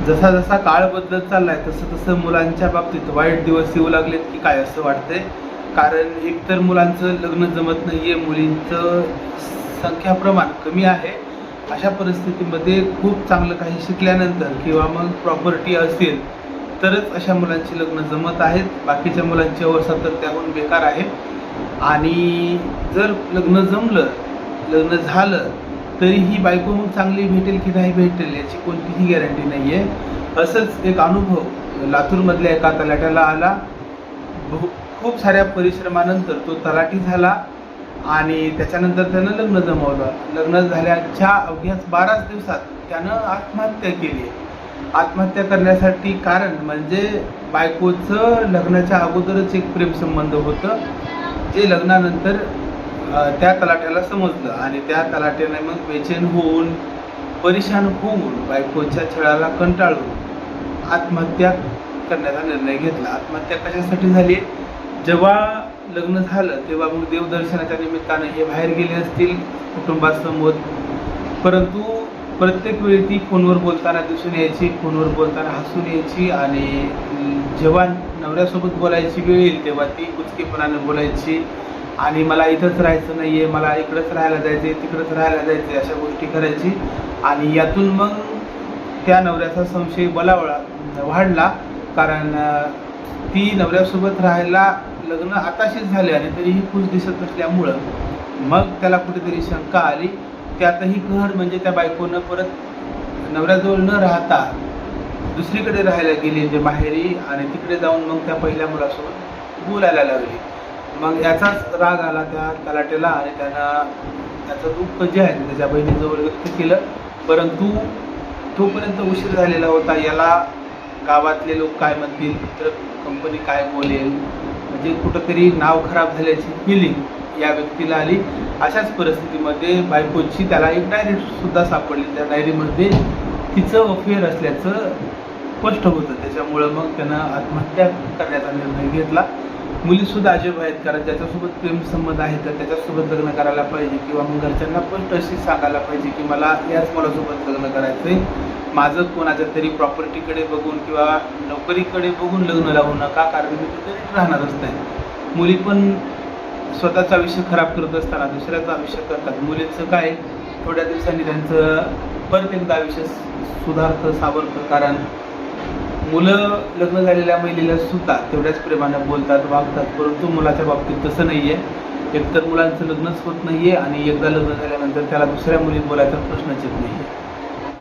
जसा जसा काळ बदलत चाललाय तसं तसं मुलांच्या बाबतीत वाईट दिवस येऊ लागलेत की काय असं वाटतंय. कारण एकतर मुलांचं लग्न जमत नाहीये, मुलींचं संख्या प्रमाण कमी आहे. अशा परिस्थितीमध्ये खूप चांगलं काही शिकल्यानंतर किंवा मग प्रॉपर्टी असेल तरच अशा मुलांची लग्न जमत आहेत. बाकीच्या मुलांची अवस्था तर त्याहून बेकार आहे. आणि जर लग्न जमलं, लग्न झालं तरीही बायको मग चांगली भेटेल की नाही भेटेल याची कोणतीही गॅरंटी नाही आहे. असंच एक अनुभव लातूरमधल्या एका तलाट्याला आला. खूप साऱ्या परिश्रमानंतर तो तलाठी झाला आणि त्याच्यानंतर त्यानं लग्न जमवलं. लग्न झाल्याच्या अवघ्याच 12 दिवसात त्यानं आत्महत्या केली. आत्महत्या करण्यासाठी कारण म्हणजे बायकोचं लग्नाच्या अगोदरच एक प्रेमसंबंध होतं, जे लग्नानंतर त्या तलाट्याला समजलं आणि त्या तलाट्याने मग बेचैन होऊन, परेशान होऊन, बायकोच्या छळाला कंटाळून आत्महत्या करण्याचा निर्णय घेतला. आत्महत्या कशासाठी झाली? जेव्हा लग्न झालं तेव्हा मग देवदर्शनाच्या निमित्तानं हे बाहेर गेले असतील कुटुंबासमोर, परंतु प्रत्येक वेळी ती फोनवर बोलताना दिसून यायची, फोनवर बोलताना हसून यायची आणि जेव्हा नवऱ्यासोबत बोलायची वेळ येईल तेव्हा ती कुचकेपणाने बोलायची आणि मला इथंच राहायचं नाही आहे, मला इकडंच राहायला जायचं आहे, तिकडंच राहायला जायचं आहे, अशा गोष्टी करायची. आणि यातून मग त्या नवऱ्याचा संशय वाढला. कारण ती नवऱ्यासोबत राहायला लग्न आताशीच झाले आणि तरीही खुश दिसत नसल्यामुळं मग त्याला कुठेतरी शंका आली. त्यातही कहर म्हणजे त्या बायकोनं परत नवऱ्याजवळ न राहता दुसरीकडे राहायला गेली म्हणजे माहेरी, आणि तिकडे जाऊन मग त्या पहिल्या मुलासोबत बोलायला लागली. मग याचाच राग आला त्या तलाट्याला आणि त्यानं त्याचं दुःख जे आहे त्याच्या बहिणीजवळ व्यक्त केलं. परंतु तोपर्यंत उशीर झालेला होता. याला गावातले लोक काय म्हणतील, तर कंपनी काय बोलेल, म्हणजे कुठंतरी नाव खराब झाल्याची फिलिंग या व्यक्तीला आली. अशाच परिस्थितीमध्ये बायकोची त्याला एक डायरीसुद्धा सापडली. त्या डायरीमध्ये तिचं अफेअर असल्याचं स्पष्ट होतं. त्याच्यामुळं मग त्यानं आत्महत्या करण्याचा निर्णय घेतला. मुलीसुद्धा अजब आहेत, कारण ज्याच्यासोबत प्रेमसंबंध आहे तर त्याच्यासोबत लग्न करायला पाहिजे किंवा मग घरच्यांना स्पष्ट अशी सांगायला पाहिजे की मला याच मुलासोबत लग्न करायचं आहे. माझं कोणाच्या तरी प्रॉपर्टीकडे बघून किंवा नोकरीकडे बघून लग्न लावू नका, कारण मी तिथे राहणारच नाही. मुली पण स्वतःचं आयुष्य खराब करत असताना दुसऱ्याचं आयुष्य करतात. मुलींचं काय, थोड्या दिवसांनी त्यांचं परत एकदा आयुष्य सुधारतं, सावरतं. कारण मुलं लग्न झालेल्या महिलेला सुद्धा तेवढ्याच प्रेमानं बोलतात, वागतात. परंतु मुलाच्या बाबतीत तसं नाही आहे. एकतर मुलांचं लग्नच होत नाही आहे आणि एकदा लग्न झाल्यानंतर त्याला दुसऱ्या मुली बोलायचा प्रश्नच येत नाही आहे.